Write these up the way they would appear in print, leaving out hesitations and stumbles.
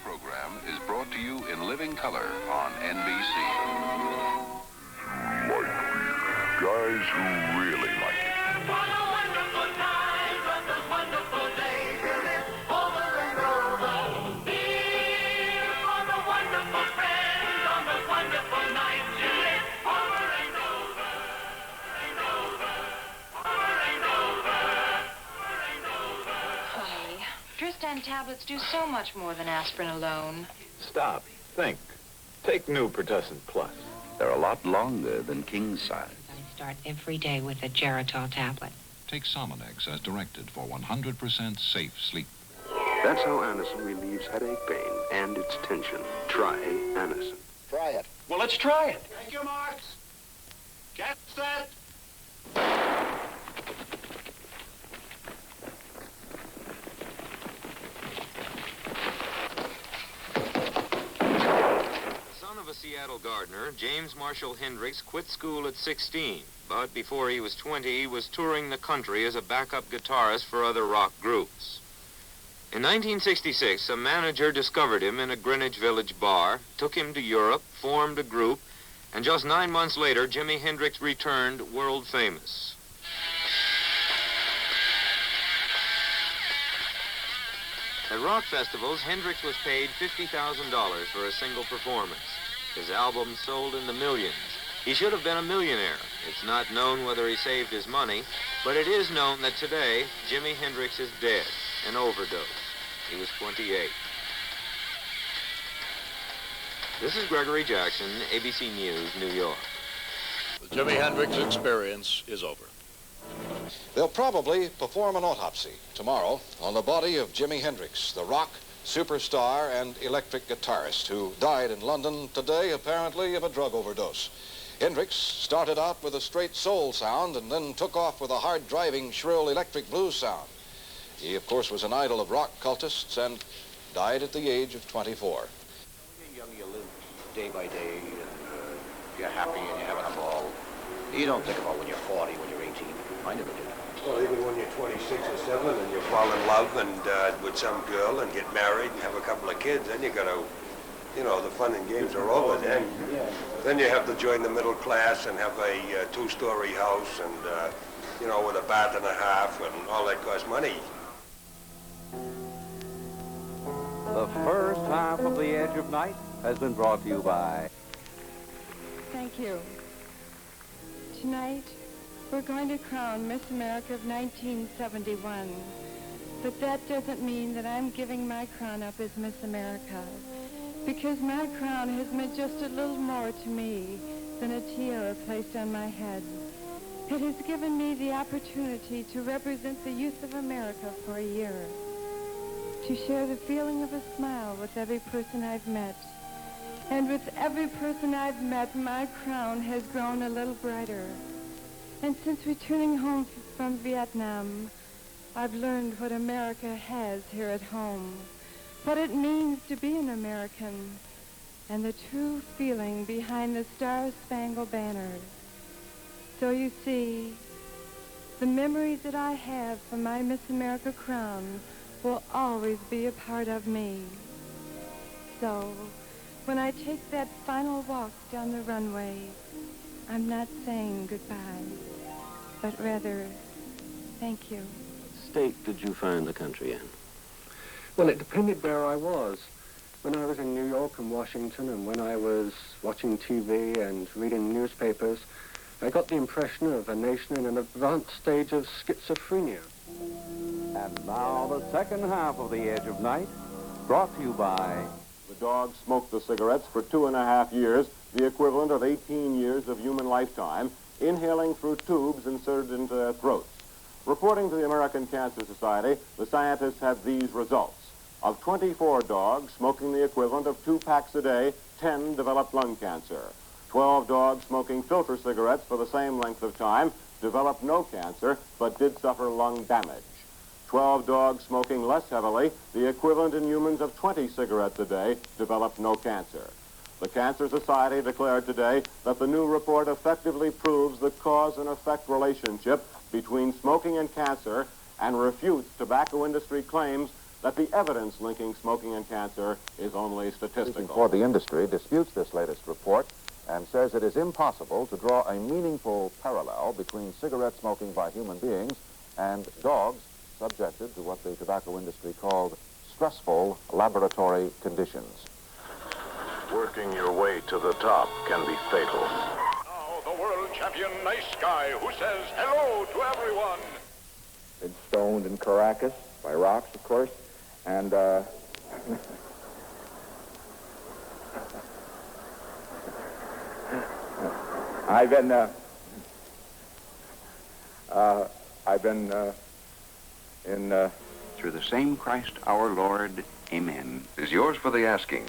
program is brought to you in living color on NBC. Like beer. Guys who really like it. What a wonderful time, what a wonderful day to live over and over. Here for the wonderful friends on the wonderful night to live over and over, and over, over and over, over and over. Honey, Tristan tablets do so much more than aspirin alone. Stop. Think. Take new Pertussin Plus. They're a lot longer than king size. I start every day with a Geritol tablet. Take Somonex as directed for 100% safe sleep. That's how Anacin relieves headache, pain, and its tension. Try Anacin. Try it. Well, let's try it. Thank you, Marks. Get set. Son of a Seattle gardener, James Marshall Hendricks quit school at 16, but before he was 20, he was touring the country as a backup guitarist for other rock groups. In 1966, a manager discovered him in a Greenwich Village bar, took him to Europe, formed a group, and just 9 months later, Jimi Hendrix returned world famous. At rock festivals, Hendrix was paid $50,000 for a single performance. His albums sold in the millions. He should have been a millionaire. It's not known whether he saved his money, but it is known that today, Jimi Hendrix is dead, an overdose. He was 28. This is Gregory Jackson, ABC News, New York. The Jimi Hendrix experience is over. They'll probably perform an autopsy tomorrow on the body of Jimi Hendrix, the rock superstar and electric guitarist who died in London today, apparently of a drug overdose. Hendrix started out with a straight soul sound and then took off with a hard-driving, shrill electric blues sound. He, of course, was an idol of rock cultists and died at the age of 24. When you're young, you live day by day, and you're happy and you're having a ball. You don't think about when you're 40, when you're 18. I never did. Well, even when you're 26 or 7 and you fall in love and with some girl and get married and have a couple of kids, then you got to, you know, the fun and games are over then. Then you have to join the middle class and have a 2-story house and, you know, with a bath and a half and all that costs money. The first half of The Edge of Night has been brought to you by... Thank you. Tonight, we're going to crown Miss America of 1971. But that doesn't mean that I'm giving my crown up as Miss America, because my crown has meant just a little more to me than a tiara placed on my head. It has given me the opportunity to represent the youth of America for a year, to share the feeling of a smile with every person I've met. And with every person I've met, my crown has grown a little brighter. And since returning home from Vietnam, I've learned what America has here at home, what it means to be an American, and the true feeling behind the Star-Spangled Banner. So you see, the memories that I have from my Miss America crown will always be a part of me. So, when I take that final walk down the runway, I'm not saying goodbye, but rather, thank you. State did you find the country in? Well, it depended where I was. When I was in New York and Washington, and when I was watching TV and reading newspapers, I got the impression of a nation in an advanced stage of schizophrenia. And now the second half of The Edge of Night, brought to you by... The dog smoked the cigarettes for 2.5 years, the equivalent of 18 years of human lifetime, inhaling through tubes inserted into their throats. Reporting to the American Cancer Society, the scientists had these results. Of 24 dogs smoking the equivalent of 2 packs a day, 10 developed lung cancer. 12 dogs smoking filter cigarettes for the same length of time developed no cancer, but did suffer lung damage. 12 dogs smoking less heavily, the equivalent in humans of 20 cigarettes a day, developed no cancer. The Cancer Society declared today that the new report effectively proves the cause and effect relationship between smoking and cancer and refutes tobacco industry claims that the evidence linking smoking and cancer is only statistical. For the industry disputes this latest report and says it is impossible to draw a meaningful parallel between cigarette smoking by human beings and dogs subjected to what the tobacco industry called stressful laboratory conditions. Working your way to the top can be fatal. Now the world champion Nice Guy, who says hello to everyone. Been stoned in Caracas by rocks, of course, and I've been in Through the same Christ our Lord, amen. Is yours for the asking.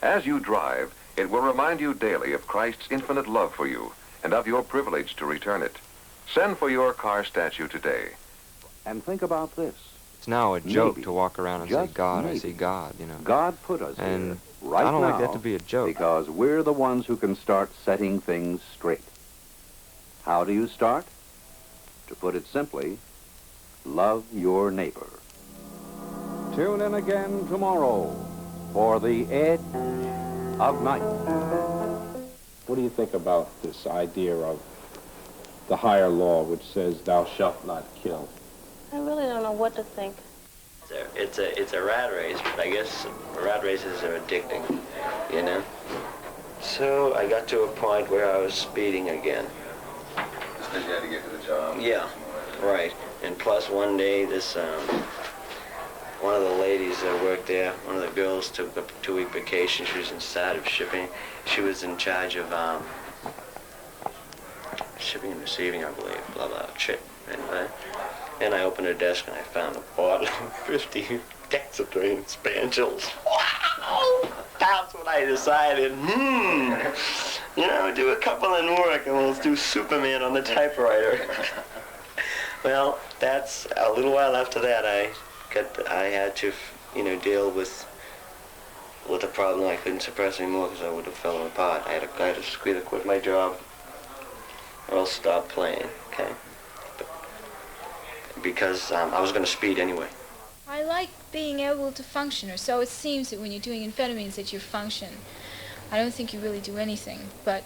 As you drive, it will remind you daily of Christ's infinite love for you and of your privilege to return it. Send for your car statue today. And think about this. It's now a joke Maybe, to walk around and say, just God, I maybe, see God, you know. God put us And here right now. I don't like that to be a joke. Because we're the ones who can start setting things straight. How do you start? To put it simply, love your neighbor. Tune in again tomorrow for The Edge of Night. What do you think about this idea of the higher law which says thou shalt not kill? I really don't know what to think. It's a rat race, but I guess rat races are addicting, you know? So I got to a point where I was speeding again. Because you had to get to the job? Yeah, right. And plus one day this, one of the ladies that worked there, one of the girls took a 2-week vacation. She was inside of shipping. She was in charge of shipping and receiving, I believe, blah, blah, shit. Anyway. And I opened her desk and I found a bottle of 50 Dexedrine Spangels. Wow! That's what I decided. You know, do a couple in work and we'll do Superman on the typewriter. Well, that's a little while after that I had to, you know, deal with a problem I couldn't suppress anymore because I would have fallen apart. I had to either quit my job or else stop playing, okay? Because I was going to speed anyway. I like being able to function, or so it seems that when you're doing amphetamines that you function. I don't think you really do anything, but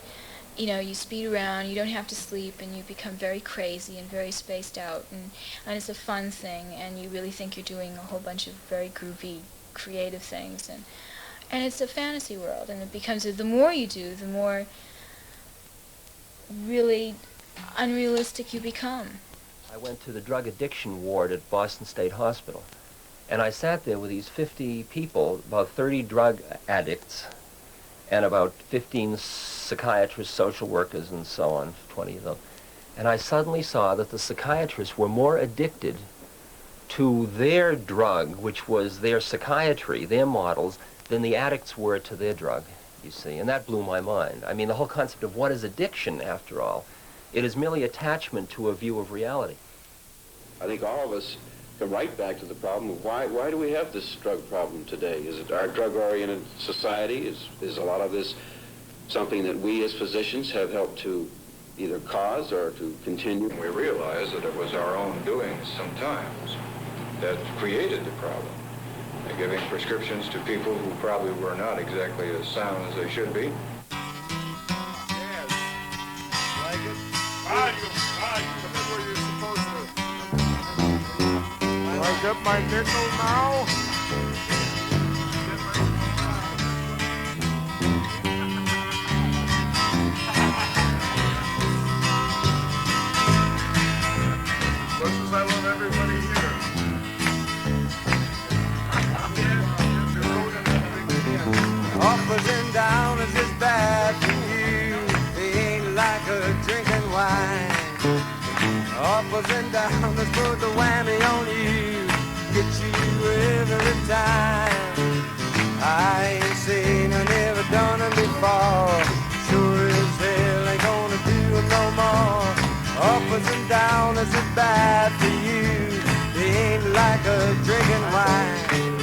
you know, you speed around, you don't have to sleep, and you become very crazy and very spaced out, and it's a fun thing, and you really think you're doing a whole bunch of very groovy, creative things, and it's a fantasy world, and it becomes, the more you do, the more really unrealistic you become. I went to the drug addiction ward at Boston State Hospital, and I sat there with these 50 people, about 30 drug addicts, and about 15 psychiatrists, social workers, and so on, 20 of them. And I suddenly saw that the psychiatrists were more addicted to their drug, which was their psychiatry, their models, than the addicts were to their drug, you see. And that blew my mind. I mean, the whole concept of what is addiction, after all? It is merely attachment to a view of reality. I think all of us come right back to the problem of why do we have this drug problem today? Is it our drug-oriented society? Is a lot of this something that we as physicians have helped to either cause or to continue? We realized that it was our own doings sometimes that created the problem. And giving prescriptions to people who probably were not exactly as sound as they should be. I get my nickel now? Much as I love everybody here. Uppers and downers is bad for you. They ain't like a drinking wine. Uppers and downers put the whammy on you. Get you every time. I ain't seen or never done them before. Sure as hell ain't gonna do them no more. Uppers and downers is bad for you. They ain't like a drinking wine.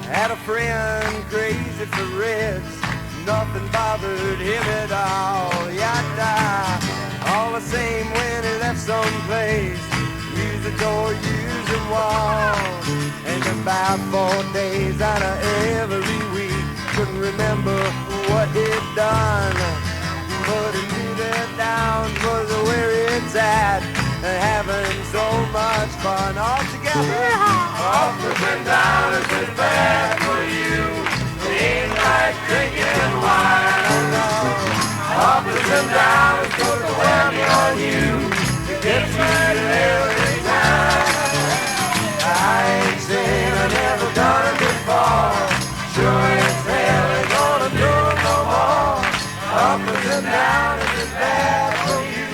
Had a friend crazy for reds. Nothing bothered him at all. Yada. All the same when he left someplace. Use the door, use the wall. And about 4 days out of every week. Couldn't remember what he'd done, but he knew that down was where it's at, having so much fun all together. Up and down is just bad for you. It ain't like drinking wine, oh no. Up and down is put the whammy on you. It gets right every time. I ain't saying I never done it before. Sure as hell ain't gonna do it no more. Up and down is just bad for you.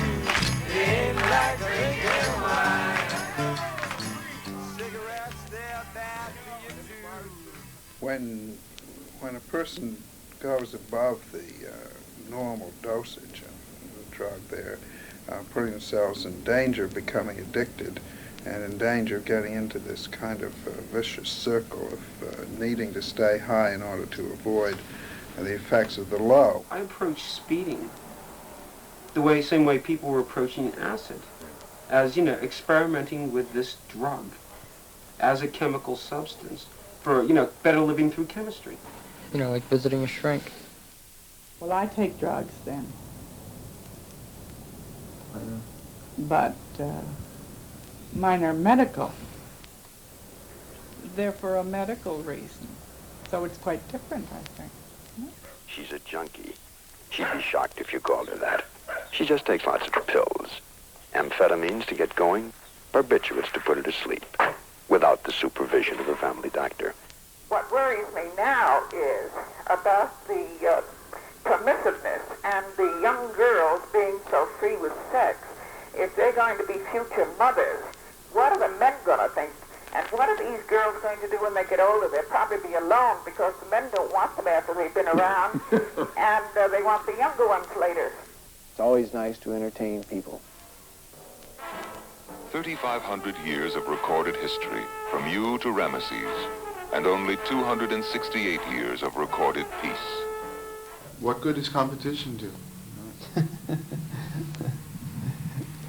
It ain't like drinking wine. Cigarettes, they're bad for you too. When a person goes above the normal dosage of the drug, they're putting themselves in danger of becoming addicted, and in danger of getting into this kind of vicious circle of needing to stay high in order to avoid the effects of the low. I approach speeding the same way people were approaching acid, as, you know, experimenting with this drug as a chemical substance for, you know, better living through chemistry. You know, like visiting a shrink. Well, I take drugs then. But mine are medical. They're for a medical reason. So it's quite different, I think. She's a junkie. She'd be shocked if you called her that. She just takes lots of pills. Amphetamines to get going, barbiturates to put her to sleep, without the supervision of her family doctor. What worries me now is about the permissiveness and the young girls being so free with sex. If they're going to be future mothers, what are the men going to think? And what are these girls going to do when they get older? They'll probably be alone because the men don't want them after they've been around, and they want the younger ones later. It's always nice to entertain people. 3,500 years of recorded history, from you to Ramesses, and only 268 years of recorded peace. What good does competition do?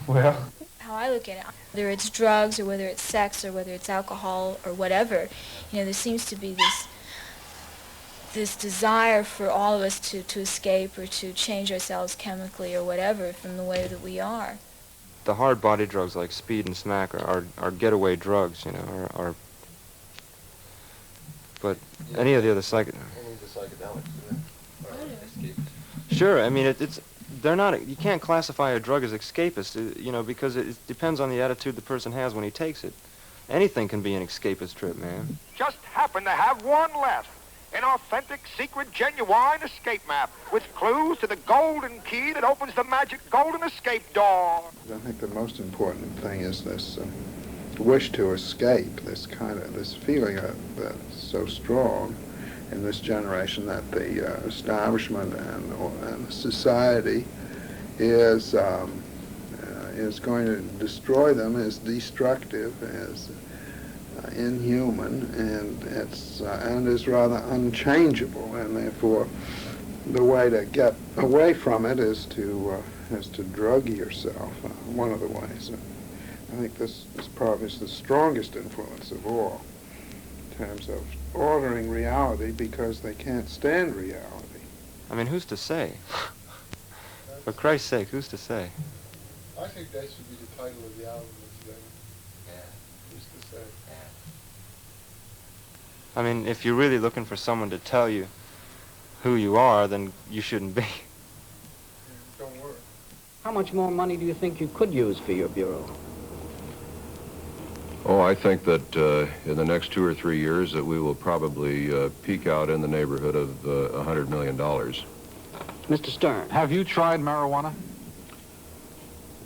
Well, how I look at it, whether it's drugs or whether it's sex or whether it's alcohol or whatever, you know, there seems to be this desire for all of us to escape or to change ourselves chemically or whatever from the way that we are. The hard body drugs like speed and smack are getaway drugs, you know, but any of the other psychedelics. Sure, I mean, they're not, you can't classify a drug as escapist, you know, because it depends on the attitude the person has when he takes it. Anything can be an escapist trip, man. Just happen to have one left. An authentic, secret, genuine escape map with clues to the golden key that opens the magic golden escape door. I think the most important thing is this wish to escape, this feeling that's so strong in this generation that the establishment and society is going to destroy them, is destructive, is inhuman, and is rather unchangeable, and therefore the way to get away from it is to drug yourself. One of the ways. I think this probably is the strongest influence of all in terms of ordering reality, because they can't stand reality. I mean, who's to say? For Christ's sake, who's to say? I think that should be the title of the album today. Yeah. Who's to say? I mean, if you're really looking for someone to tell you who you are, then you shouldn't be. Don't worry. How much more money do you think you could use for your bureau? Oh, I think that in the next 2 or 3 years that we will probably peak out in the neighborhood of $100 million. Mr. Stern. Have you tried marijuana?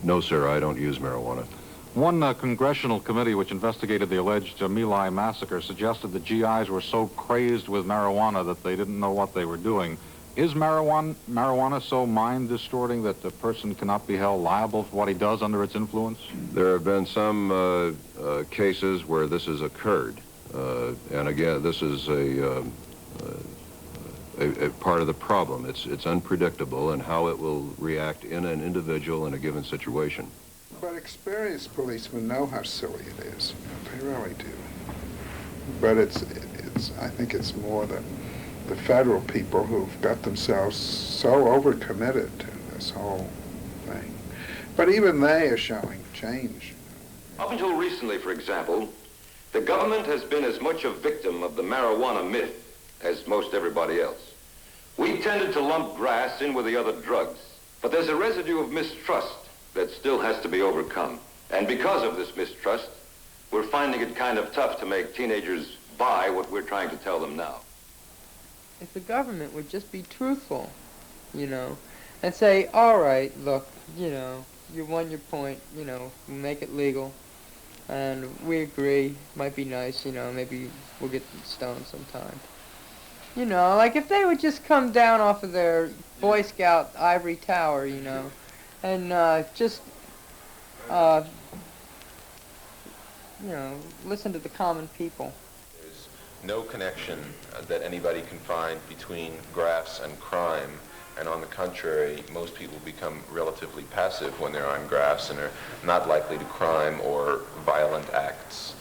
No, sir, I don't use marijuana. One congressional committee which investigated the alleged My Lai massacre suggested that GIs were so crazed with marijuana that they didn't know what they were doing. Is marijuana so mind-distorting that the person cannot be held liable for what he does under its influence? There have been some cases where this has occurred. And again, this is a part of the problem. It's unpredictable in how it will react in an individual in a given situation. But experienced policemen know how silly it is. They really do. But I think it's more the federal people who've got themselves so overcommitted to this whole thing. But even they are showing change. Up until recently, for example, the government has been as much a victim of the marijuana myth as most everybody else. We tended to lump grass in with the other drugs, but there's a residue of mistrust that still has to be overcome. And because of this mistrust, we're finding it kind of tough to make teenagers buy what we're trying to tell them now. If the government would just be truthful, you know, and say, all right, look, you know, you won your point, you know, we'll make it legal, and we agree, might be nice, you know, maybe we'll get stoned sometime. You know, like if they would just come down off of their Boy Scout ivory tower, you know, and just, you know, listen to the common people. There's no connection that anybody can find between grass and crime, and on the contrary, most people become relatively passive when they're on grass and are not likely to crime or violent acts.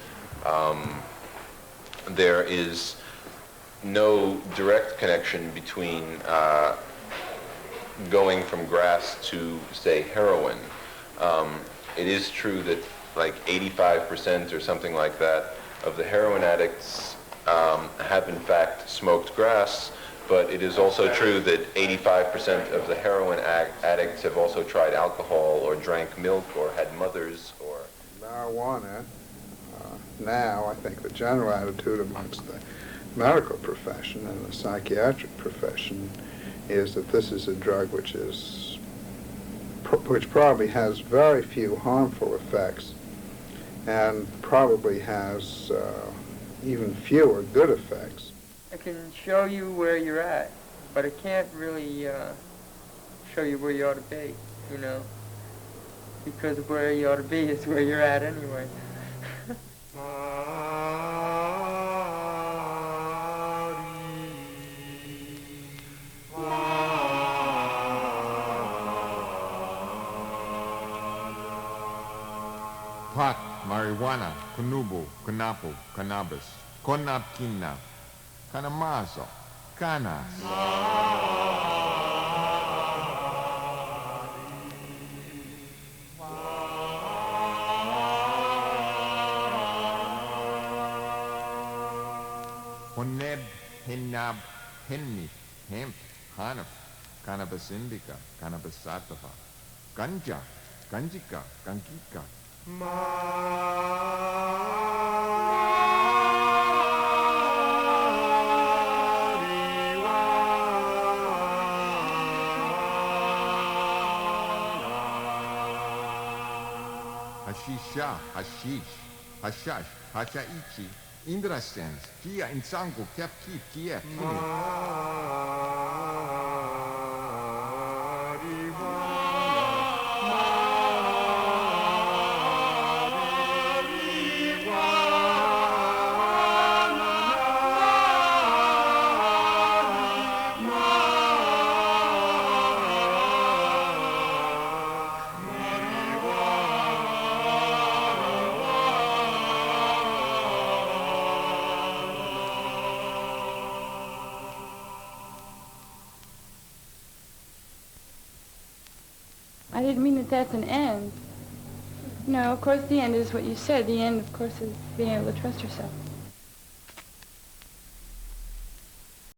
There is no direct connection between going from grass to, say, heroin. It is true that like 85% or something like that of the heroin addicts have in fact smoked grass, but it is also true that 85% of the heroin addicts have also tried alcohol or drank milk or had mothers or... Marijuana, now I think the general attitude amongst the medical profession and the psychiatric profession is that this is a drug which probably has very few harmful effects and probably has even fewer good effects. I can show you where you're at, but I can't really show you where you ought to be, you know, because where you ought to be is where you're at anyway. Pot, marijuana, kunubu, kunapu, cannabis, konapkina, kanamazo, kanas. Honeb, henab, henni, hemp, hanaf, cannabis indica, cannabis sativa, ganja, ganjika, gangika. Hashisha, hashish, hashash, hashaichi, indrasens, kia insangu, kefki, kia, I didn't mean that that's an end. No, of course the end is what you said. The end, of course, is being able to trust yourself.